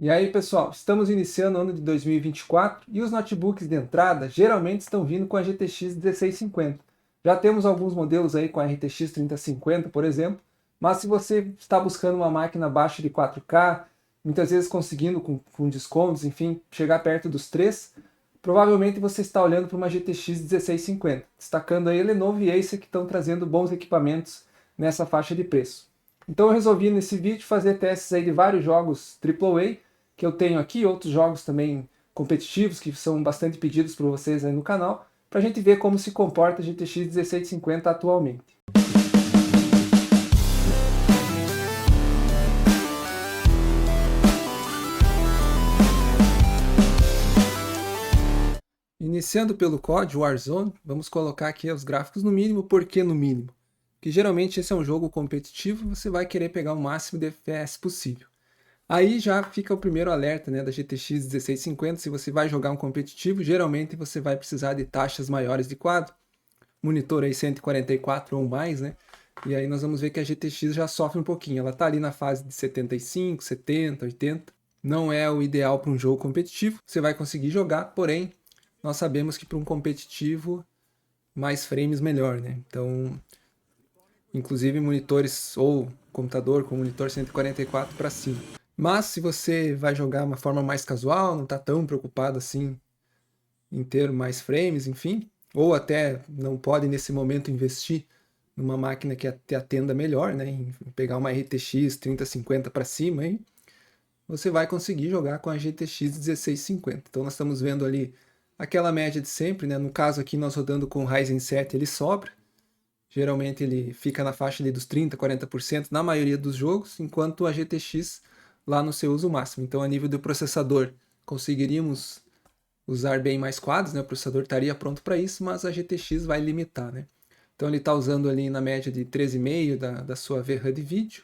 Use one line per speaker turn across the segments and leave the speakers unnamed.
E aí, pessoal, estamos iniciando o ano de 2024 e os notebooks de entrada geralmente estão vindo com a GTX 1650. Já temos alguns modelos aí com a RTX 3050, por exemplo, mas se você está buscando uma máquina abaixo de 4K, muitas vezes conseguindo com descontos, enfim, chegar perto dos 3, provavelmente você está olhando para uma GTX 1650, destacando aí a Lenovo e Acer que estão trazendo bons equipamentos nessa faixa de preço. Então eu resolvi nesse vídeo fazer testes aí de vários jogos AAA que eu tenho aqui, outros jogos também competitivos que são bastante pedidos por vocês aí no canal, para a gente ver como se comporta a GTX 1650 atualmente. Iniciando pelo COD Warzone, vamos colocar aqui os gráficos no mínimo. Por que no mínimo? Porque geralmente esse é um jogo competitivo, você vai querer pegar o máximo de FPS possível. Aí já fica o primeiro alerta, né, da GTX 1650. Se você vai jogar um competitivo, geralmente você vai precisar de taxas maiores de quadro, monitor aí 144 ou mais, né? E aí nós vamos ver que a GTX já sofre um pouquinho. Ela está ali na fase de 75, 70, 80. Não é o ideal para um jogo competitivo. Você vai conseguir jogar, porém, nós sabemos que para um competitivo, mais frames melhor, né? Então, inclusive monitores ou computador com monitor 144 para cima. Mas se você vai jogar uma forma mais casual, não está tão preocupado assim em ter mais frames, enfim, ou até não pode nesse momento investir numa máquina que te atenda melhor, né, em pegar uma RTX 3050 para cima, aí você vai conseguir jogar com a GTX 1650. Então nós estamos vendo ali aquela média de sempre, né? No caso aqui nós rodando com o Ryzen 7 ele sobra, geralmente ele fica na faixa ali dos 30, 40% na maioria dos jogos, enquanto a GTX lá no seu uso máximo. Então a nível do processador conseguiríamos usar bem mais quadros, né? O processador estaria pronto para isso, mas a GTX vai limitar, né? Então ele está usando ali na média de 13,5 da sua VRAM de vídeo,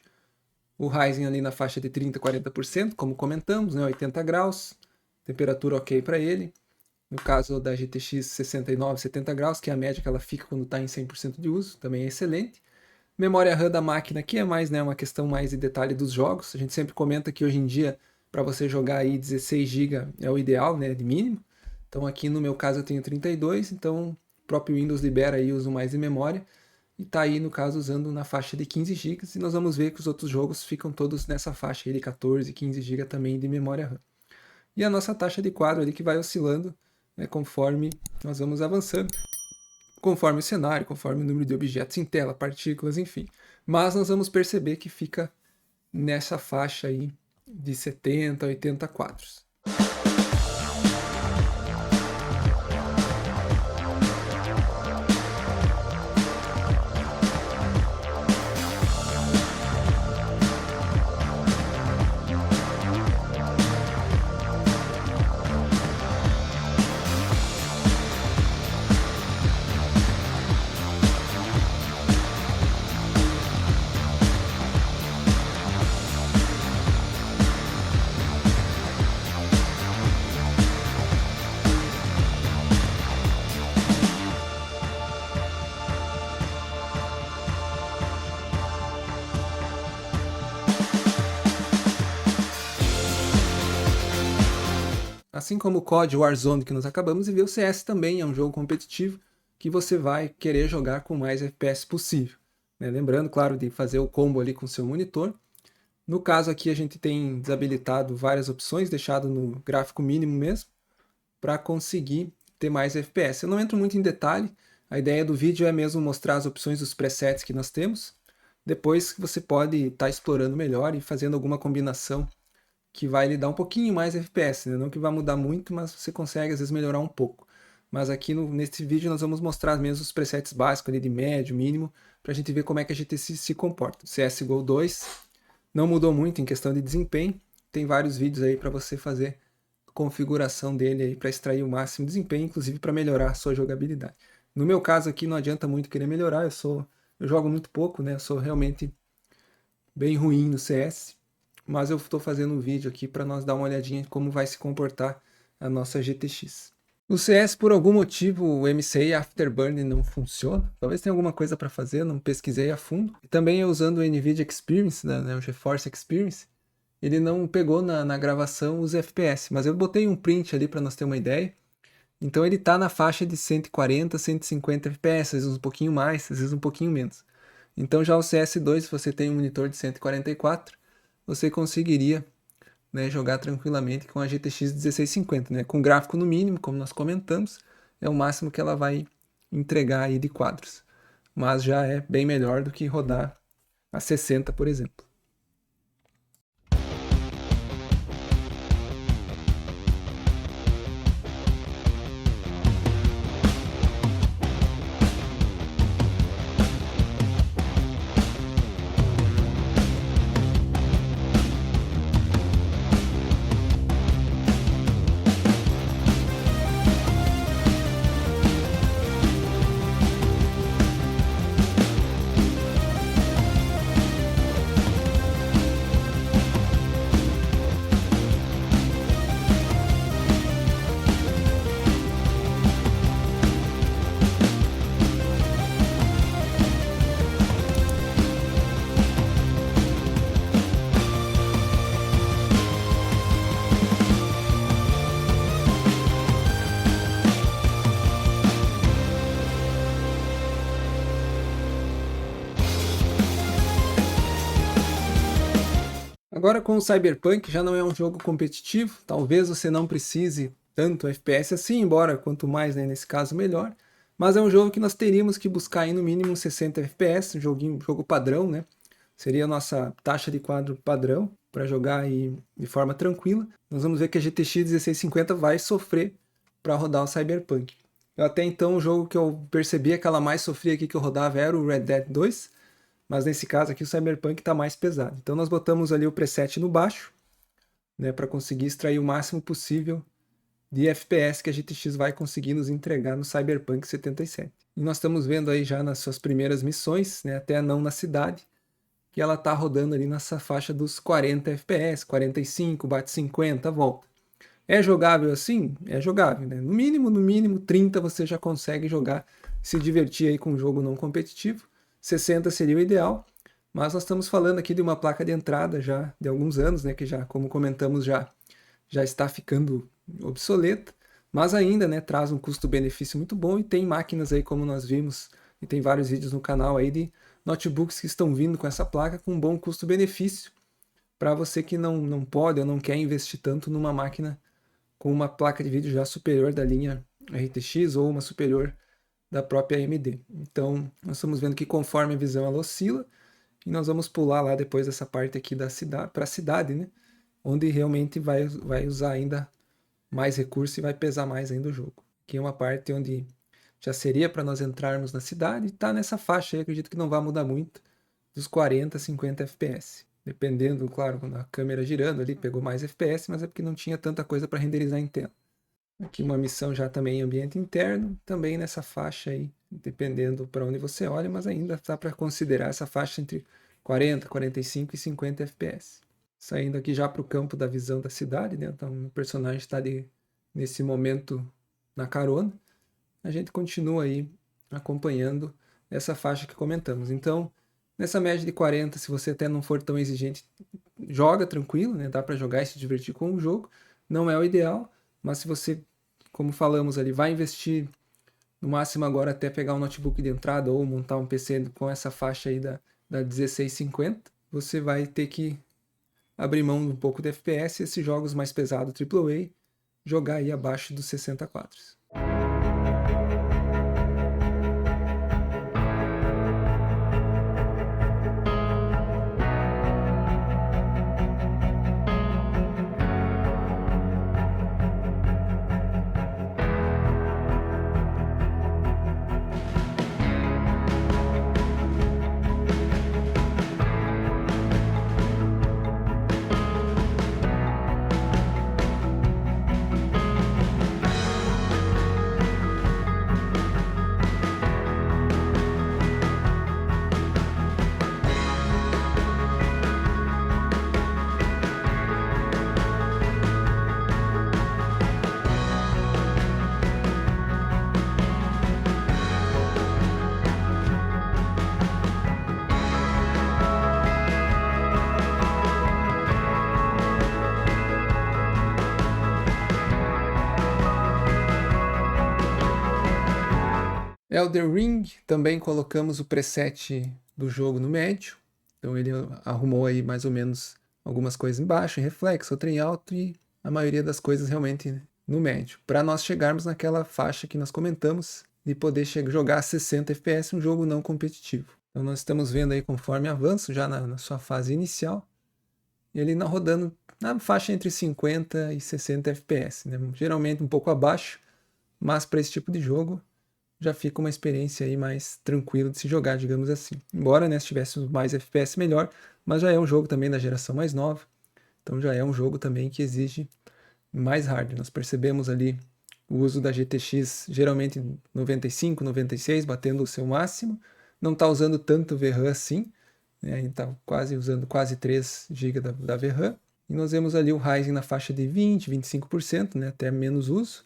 o Ryzen ali na faixa de 30, 40%, como comentamos, né? 80 graus, temperatura ok para ele. No caso da GTX 69, 70 graus, que é a média que ela fica quando está em 100% de uso, também é excelente. Memória RAM da máquina aqui é mais, né, uma questão mais de detalhe dos jogos. A gente sempre comenta que hoje em dia, para você jogar aí 16 GB é o ideal, né, de mínimo. Então aqui no meu caso eu tenho 32, então o próprio Windows libera aí uso mais de memória. E está aí no caso usando na faixa de 15 GB, e nós vamos ver que os outros jogos ficam todos nessa faixa aí de 14, 15 GB também de memória RAM. E a nossa taxa de quadro ali que vai oscilando, né, conforme nós vamos avançando, conforme o cenário, conforme o número de objetos em tela, partículas, enfim. Mas nós vamos perceber que fica nessa faixa aí de 70 a 80 quadros. Assim como o COD Warzone que nós acabamos de ver, o CS também é um jogo competitivo que você vai querer jogar com mais FPS possível, né? Lembrando, claro, de fazer o combo ali com o seu monitor. No caso aqui a gente tem desabilitado várias opções, deixado no gráfico mínimo mesmo, para conseguir ter mais FPS. Eu não entro muito em detalhe, a ideia do vídeo é mesmo mostrar as opções dos presets que nós temos, depois você pode estar explorando melhor e fazendo alguma combinação que vai lhe dar um pouquinho mais FPS, né? Não que vai mudar muito, mas você consegue às vezes melhorar um pouco. Mas aqui nesse vídeo nós vamos mostrar mesmo os presets básicos ali de médio, mínimo, para a gente ver como é que a gente se comporta. O CSGO 2 não mudou muito em questão de desempenho, tem vários vídeos aí para você fazer configuração dele aí para extrair o máximo desempenho, inclusive para melhorar a sua jogabilidade. No meu caso aqui não adianta muito querer melhorar, eu jogo muito pouco, né? Eu sou realmente bem ruim no CS, mas eu estou fazendo um vídeo aqui para nós dar uma olhadinha em como vai se comportar a nossa GTX. No CS, por algum motivo, o MCI Afterburn não funciona. Talvez tenha alguma coisa para fazer, não pesquisei a fundo. E também usando o NVIDIA Experience, né, o GeForce Experience, ele não pegou na gravação os FPS, mas eu botei um print ali para nós ter uma ideia. Então ele está na faixa de 140, 150 FPS, às vezes um pouquinho mais, às vezes um pouquinho menos. Então já o CS2, se você tem um monitor de 144, você conseguiria, né, jogar tranquilamente com a GTX 1650, né? Com gráfico no mínimo, como nós comentamos, é o máximo que ela vai entregar aí de quadros. Mas já é bem melhor do que rodar a 60, por exemplo. Agora com o Cyberpunk já não é um jogo competitivo, talvez você não precise tanto FPS assim, embora quanto mais, né, nesse caso melhor, mas é um jogo que nós teríamos que buscar aí no mínimo 60 FPS, um jogo padrão, né? Seria a nossa taxa de quadro padrão para jogar aí de forma tranquila. Nós vamos ver que a GTX 1650 vai sofrer para rodar o Cyberpunk. Até então o jogo que eu percebia que ela mais sofria aqui que eu rodava era o Red Dead 2, mas nesse caso aqui o Cyberpunk está mais pesado. Então nós botamos ali o preset no baixo, né, para conseguir extrair o máximo possível de FPS que a GTX vai conseguir nos entregar no Cyberpunk 77. E nós estamos vendo aí já nas suas primeiras missões, né, até não na cidade, que ela está rodando ali nessa faixa dos 40 FPS, 45, bate 50, volta. É jogável assim? É jogável, né? No mínimo 30 você já consegue jogar, se divertir aí com um jogo não competitivo. 60 seria o ideal, mas nós estamos falando aqui de uma placa de entrada já de alguns anos, né, que já, como comentamos, já está ficando obsoleta, mas ainda, né, traz um custo-benefício muito bom e tem máquinas aí, como nós vimos, e tem vários vídeos no canal aí de notebooks que estão vindo com essa placa com um bom custo-benefício para você que não pode ou não quer investir tanto numa máquina com uma placa de vídeo já superior da linha RTX ou uma superior da própria AMD. Então, nós estamos vendo que conforme a visão ela oscila, e nós vamos pular lá depois dessa parte aqui da cidade, para a cidade, né? Onde realmente vai usar ainda mais recurso e vai pesar mais ainda o jogo. Aqui é uma parte onde já seria para nós entrarmos na cidade, e está nessa faixa aí, acredito que não vai mudar muito, dos 40 a 50 FPS. Dependendo, claro, quando a câmera girando ali, pegou mais FPS, mas é porque não tinha tanta coisa para renderizar em tela. Aqui uma missão já também em ambiente interno, também nessa faixa aí, dependendo para onde você olha, mas ainda dá para considerar essa faixa entre 40, 45 e 50 FPS. Saindo aqui já para o campo da visão da cidade, né? Então o personagem está nesse momento na carona. A gente continua aí acompanhando essa faixa que comentamos. Então, nessa média de 40, se você até não for tão exigente, joga tranquilo, né? Dá para jogar e se divertir com o jogo. Não é o ideal, mas se você, como falamos ali, vai investir no máximo agora até pegar um notebook de entrada ou montar um PC com essa faixa aí da 1650, você vai ter que abrir mão um pouco de FPS e esses jogos mais pesados AAA, jogar aí abaixo dos 60 quadros. Elden Ring, também colocamos o preset do jogo no médio. Então ele arrumou aí mais ou menos algumas coisas embaixo, em reflexo, outra em alto e a maioria das coisas realmente no médio. Para nós chegarmos naquela faixa que nós comentamos de poder jogar a 60 FPS um jogo não competitivo. Então nós estamos vendo aí conforme avanço, já na sua fase inicial, ele rodando na faixa entre 50 e 60 FPS, né? Geralmente um pouco abaixo, mas para esse tipo de jogo já fica uma experiência aí mais tranquila de se jogar, digamos assim. Embora, né, se tivéssemos mais FPS melhor, mas já é um jogo também da geração mais nova, então já é um jogo também que exige mais hardware. Nós percebemos ali o uso da GTX geralmente 95, 96, batendo o seu máximo. Não está usando tanto VRAM assim, né? A gente está usando quase 3 GB da VRAM. E nós vemos ali o Ryzen na faixa de 20, 25%, né? Até menos uso.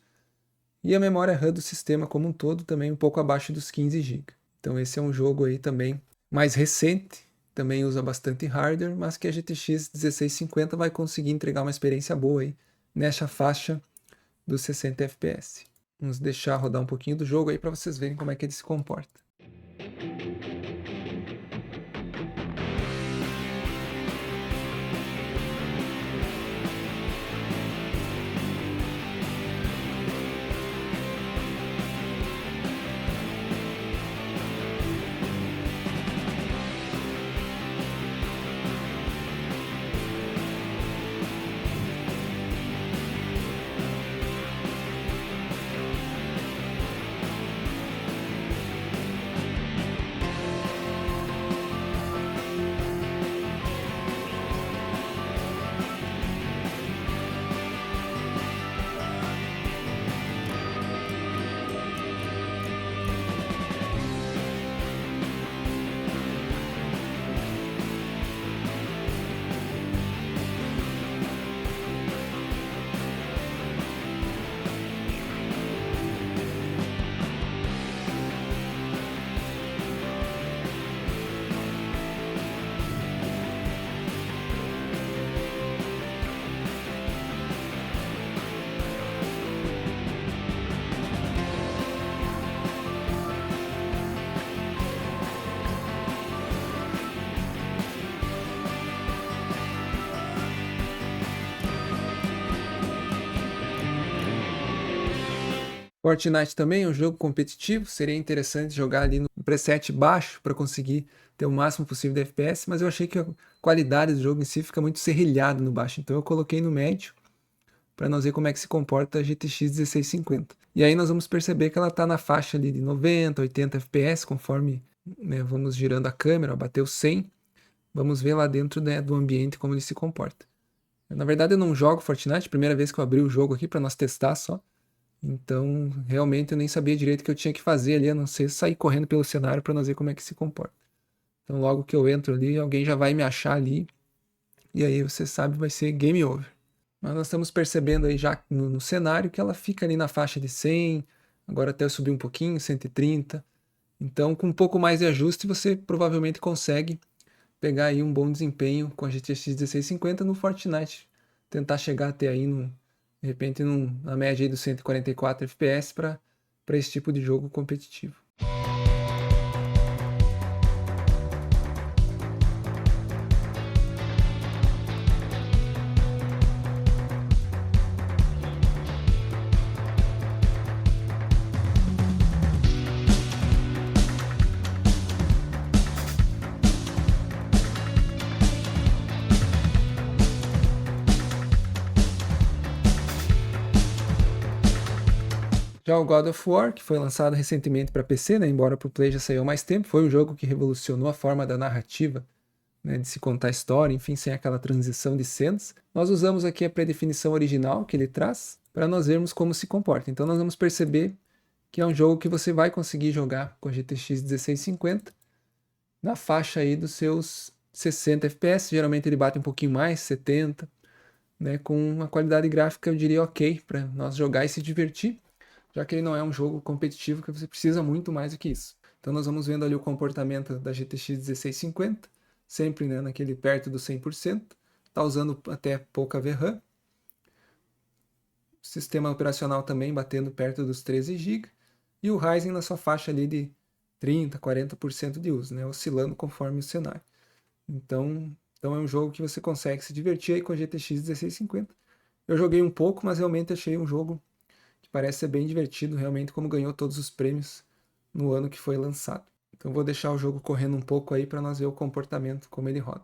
E a memória RAM do sistema como um todo também um pouco abaixo dos 15 GB. Então esse é um jogo aí também mais recente, também usa bastante hardware, mas que a GTX 1650 vai conseguir entregar uma experiência boa aí nessa faixa dos 60 FPS. Vamos deixar rodar um pouquinho do jogo aí para vocês verem como é que ele se comporta. Fortnite também é um jogo competitivo, seria interessante jogar ali no preset baixo para conseguir ter o máximo possível de FPS, mas eu achei que a qualidade do jogo em si fica muito serrilhado no baixo, então eu coloquei no médio para nós ver como é que se comporta a GTX 1650. E aí nós vamos perceber que ela está na faixa ali de 90, 80 FPS, conforme, né, vamos girando a câmera, bateu 100, vamos ver lá dentro, né, do ambiente como ele se comporta. Na verdade eu não jogo Fortnite, primeira vez que eu abri o jogo aqui para nós testar só. Então, realmente eu nem sabia direito o que eu tinha que fazer ali, a não ser sair correndo pelo cenário para nós ver como é que se comporta. Então, logo que eu entro ali, alguém já vai me achar ali, e aí você sabe, vai ser game over. Mas nós estamos percebendo aí já no cenário que ela fica ali na faixa de 100, agora até eu subir um pouquinho, 130. Então, com um pouco mais de ajuste, você provavelmente consegue pegar aí um bom desempenho com a GTX 1650 no Fortnite. Tentar chegar até aí, de repente, na média aí dos 144 FPS para esse tipo de jogo competitivo. Já o God of War, que foi lançado recentemente para PC, né, embora para o Play já saiu há mais tempo, foi um jogo que revolucionou a forma da narrativa, né, de se contar a história, enfim, sem aquela transição de cenas. Nós usamos aqui a predefinição original que ele traz para nós vermos como se comporta. Então nós vamos perceber que é um jogo que você vai conseguir jogar com a GTX 1650 na faixa aí dos seus 60 FPS, geralmente ele bate um pouquinho mais, 70, né, com uma qualidade gráfica eu diria ok para nós jogar e se divertir, já que ele não é um jogo competitivo que você precisa muito mais do que isso. Então nós vamos vendo ali o comportamento da GTX 1650, sempre, né, naquele perto do 100%, está usando até pouca VRAM, sistema operacional também batendo perto dos 13 GB, e o Ryzen na sua faixa ali de 30%, 40% de uso, né? Oscilando conforme o cenário. Então é um jogo que você consegue se divertir aí com a GTX 1650. Eu joguei um pouco, mas realmente achei um jogo que parece ser bem divertido, realmente como ganhou todos os prêmios no ano que foi lançado. Então vou deixar o jogo correndo um pouco aí para nós ver o comportamento, como ele roda.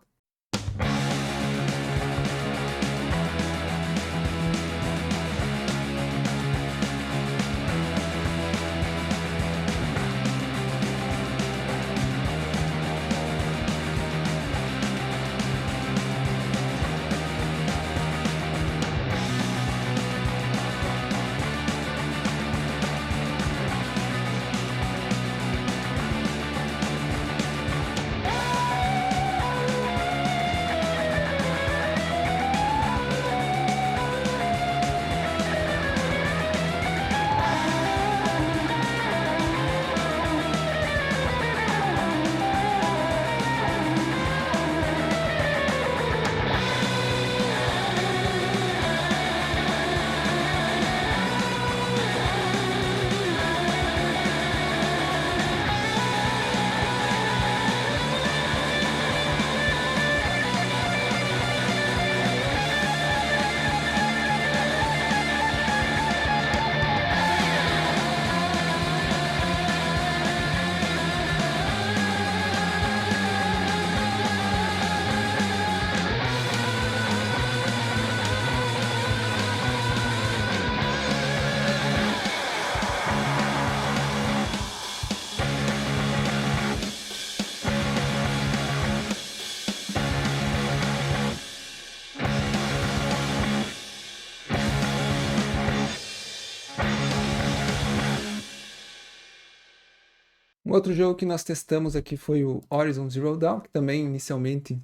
Um outro jogo que nós testamos aqui foi o Horizon Zero Dawn, que também inicialmente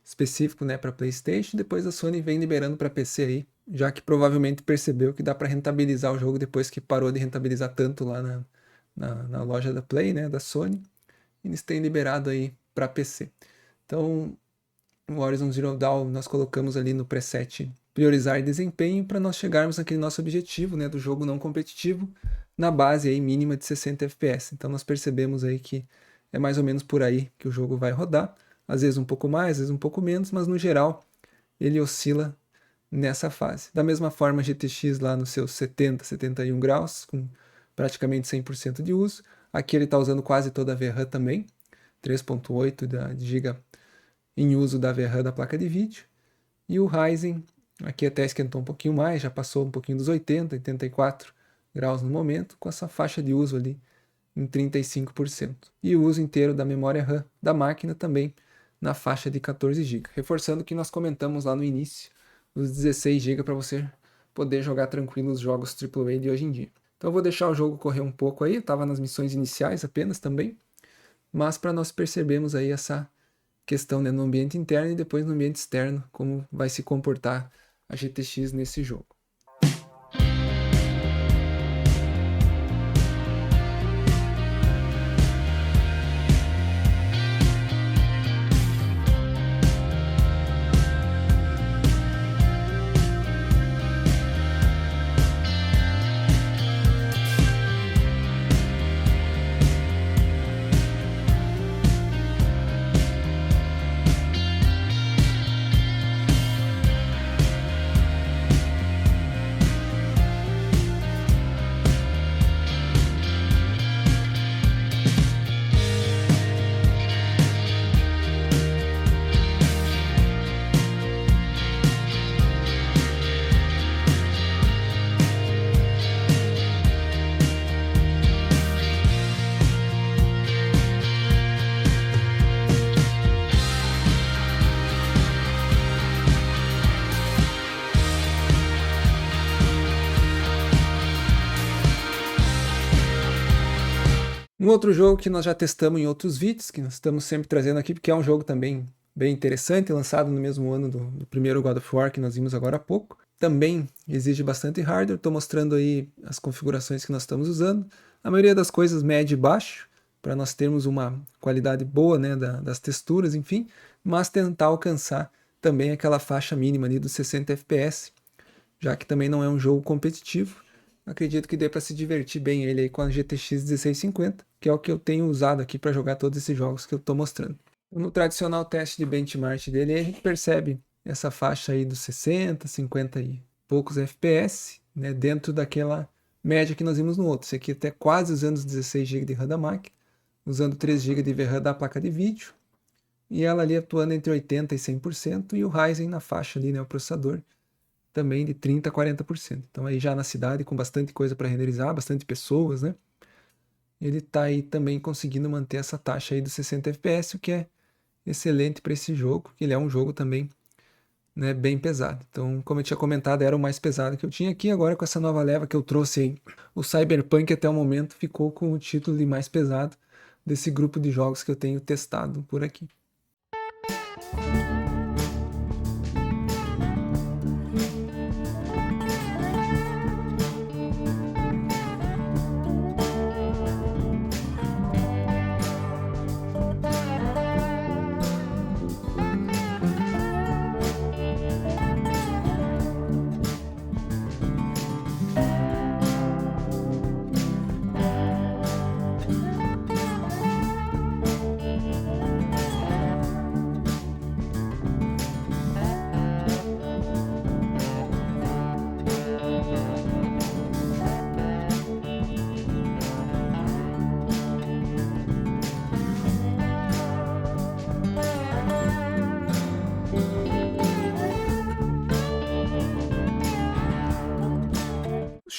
específico, né, para PlayStation, depois a Sony vem liberando para PC aí, já que provavelmente percebeu que dá para rentabilizar o jogo depois que parou de rentabilizar tanto lá na loja da Play, né, da Sony, e eles têm liberado aí para PC. Então, o Horizon Zero Dawn nós colocamos ali no preset priorizar desempenho para nós chegarmos naquele nosso objetivo, né, do jogo não competitivo, na base aí mínima de 60 FPS. Então nós percebemos aí que é mais ou menos por aí que o jogo vai rodar, às vezes um pouco mais, às vezes um pouco menos, mas no geral ele oscila nessa fase. Da mesma forma, a GTX lá nos seus 70, 71 graus, com praticamente 100% de uso. Aqui ele está usando quase toda a VRAM também, 3.8 de GB em uso da VRAM da placa de vídeo. E o Ryzen, aqui até esquentou um pouquinho mais, já passou um pouquinho dos 80, 84 graus no momento, com essa faixa de uso ali em 35%. E o uso inteiro da memória RAM da máquina também na faixa de 14 GB. Reforçando o que nós comentamos lá no início, os 16 GB para você poder jogar tranquilo os jogos AAA de hoje em dia. Então eu vou deixar o jogo correr um pouco aí, estava nas missões iniciais apenas também, mas para nós percebermos aí essa questão, né, no ambiente interno e depois no ambiente externo, como vai se comportar a GTX nesse jogo. Um outro jogo que nós já testamos em outros vídeos, que nós estamos sempre trazendo aqui, porque é um jogo também bem interessante, lançado no mesmo ano do primeiro God of War que nós vimos agora há pouco. Também exige bastante hardware, estou mostrando aí as configurações que nós estamos usando. A maioria das coisas médio e baixo, para nós termos uma qualidade boa, né, das texturas, enfim, mas tentar alcançar também aquela faixa mínima ali dos 60 FPS, já que também não é um jogo competitivo. acredito que dê para se divertir bem ele aí com a GTX 1650, que é o que eu tenho usado aqui para jogar todos esses jogos que eu estou mostrando. No tradicional teste de benchmark dele, a gente percebe essa faixa aí dos 60, 50 e poucos FPS, né, dentro daquela média que nós vimos no outro. Esse aqui até quase usando os 16 GB de RAM da máquina, usando 3 GB de VRAM da placa de vídeo, e ela ali atuando entre 80% e 100%, e o Ryzen na faixa ali, né, o processador, também de 30% a 40%. Então aí já na cidade, com bastante coisa para renderizar, bastante pessoas, né, ele está aí também conseguindo manter essa taxa aí dos 60 FPS, o que é excelente para esse jogo, que ele é um jogo também, né, bem pesado. Então, como eu tinha comentado, era o mais pesado que eu tinha aqui. Agora, com essa nova leva que eu trouxe aí, o Cyberpunk até o momento ficou com o título de mais pesado desse grupo de jogos que eu tenho testado por aqui.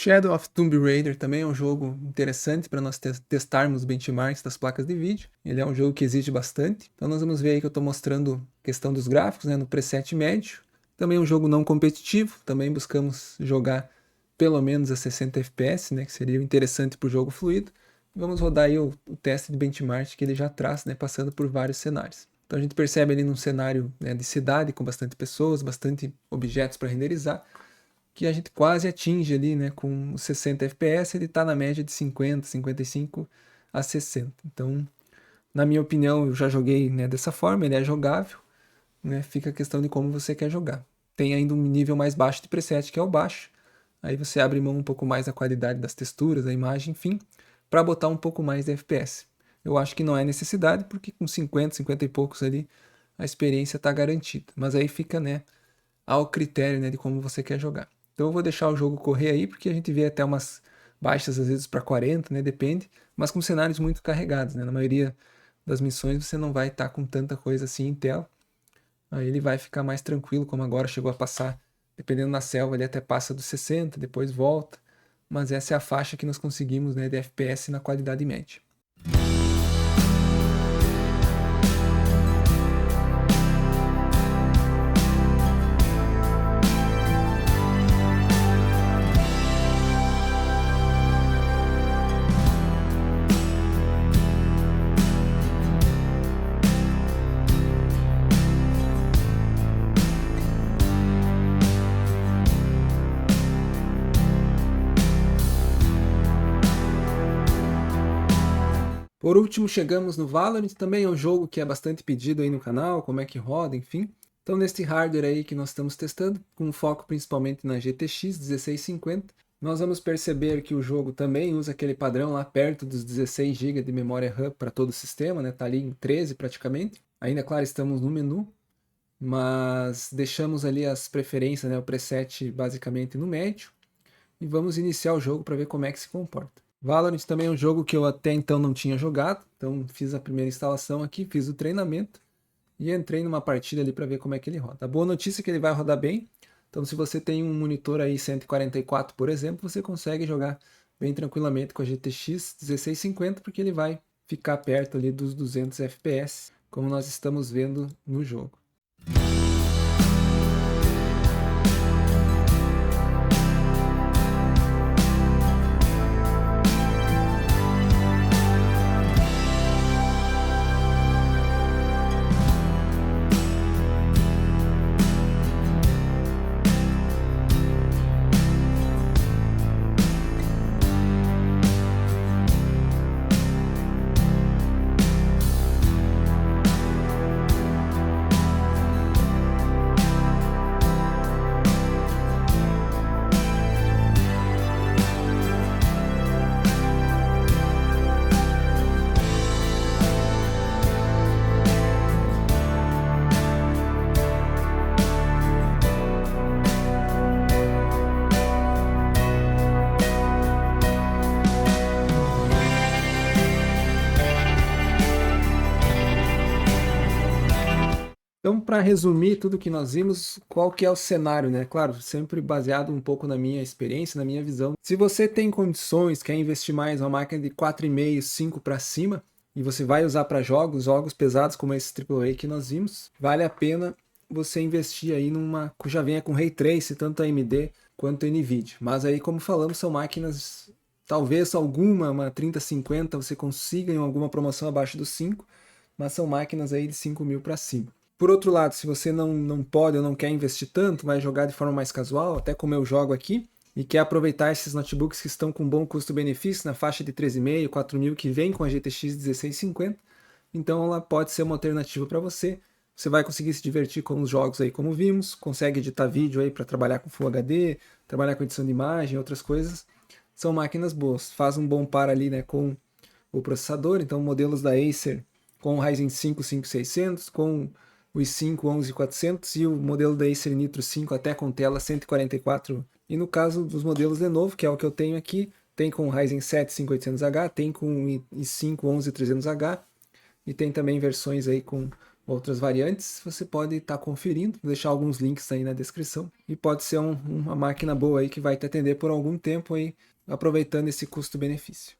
Shadow of Tomb Raider também é um jogo interessante para nós testarmos benchmarks das placas de vídeo. Ele é um jogo que exige bastante. Então nós vamos ver aí que eu estou mostrando a questão dos gráficos, né, no preset médio. Também é um jogo não competitivo. Também buscamos jogar pelo menos a 60 FPS, né, que seria interessante para o jogo fluido. Vamos rodar aí o teste de benchmark que ele já traz, né, passando por vários cenários. Então a gente percebe ali num cenário, né, de cidade com bastante pessoas, bastante objetos para renderizar, que a gente quase atinge ali, né, com os 60 FPS, ele está na média de 50, 55 a 60. Então, na minha opinião, eu já joguei, né, dessa forma, ele é jogável, né, fica a questão de como você quer jogar. Tem ainda um nível mais baixo de preset, que é o baixo, aí você abre mão um pouco mais da qualidade das texturas, da imagem, enfim, para botar um pouco mais de FPS. Eu acho que não é necessidade, porque com 50, 50 e poucos ali, a experiência está garantida. Mas aí fica, né, ao critério, né, de como você quer jogar. Então eu vou deixar o jogo correr aí, porque a gente vê até umas baixas às vezes para 40, né, depende, mas com cenários muito carregados, né? Na maioria das missões você não vai estar com tanta coisa assim em tela. Aí ele vai ficar mais tranquilo, como agora chegou a passar, dependendo da selva, ele até passa dos 60, depois volta. Mas essa é a faixa que nós conseguimos, né, de FPS na qualidade média. Por último, chegamos no Valorant, também é um jogo que é bastante pedido aí no canal, como é que roda, enfim. Então, neste hardware aí que nós estamos testando, com foco principalmente na GTX 1650, nós vamos perceber que o jogo também usa aquele padrão lá perto dos 16 GB de memória RAM para todo o sistema, né? Tá ali em 13 praticamente. Ainda, claro, estamos no menu, mas deixamos ali as preferências, né? O preset basicamente no médio. E vamos iniciar o jogo para ver como é que se comporta. Valorant também é um jogo que eu até então não tinha jogado, então fiz a primeira instalação aqui, fiz o treinamento e entrei numa partida ali para ver como é que ele roda. A boa notícia é que ele vai rodar bem, então se você tem um monitor aí 144, por exemplo, você consegue jogar bem tranquilamente com a GTX 1650, porque ele vai ficar perto ali dos 200 FPS, como nós estamos vendo no jogo. Então, para resumir tudo que nós vimos, qual que é o cenário, né? Claro, sempre baseado um pouco na minha experiência, na minha visão. Se você tem condições, quer investir mais uma máquina de 4,5, 5 para cima, e você vai usar para jogos pesados como esse AAA que nós vimos, vale a pena você investir aí numa que já venha com Ray Trace, tanto a AMD quanto a Nvidia. Mas aí, como falamos, são máquinas, talvez uma 3050 você consiga em alguma promoção abaixo dos 5, mas são máquinas aí de 5 mil para cima. Por outro lado, se você não pode ou não quer investir tanto, vai jogar de forma mais casual, até como eu jogo aqui, e quer aproveitar esses notebooks que estão com bom custo-benefício, na faixa de 13.500, 4.000, que vem com a GTX 1650, então ela pode ser uma alternativa para você. Você vai conseguir se divertir com os jogos aí como vimos, consegue editar vídeo aí para trabalhar com Full HD, trabalhar com edição de imagem, outras coisas. São máquinas boas, faz um bom par ali, né, com o processador, então modelos da Acer com o Ryzen 5 5600, com o i5 11400 e o modelo da Acer Nitro 5 até com tela 144. E no caso dos modelos de novo, que é o que eu tenho aqui, tem com o Ryzen 7 5800H, tem com o i5 11300H e tem também versões aí com outras variantes. Você pode estar conferindo, vou deixar alguns links aí na descrição e pode ser uma máquina boa aí que vai te atender por algum tempo aí, aproveitando esse custo-benefício.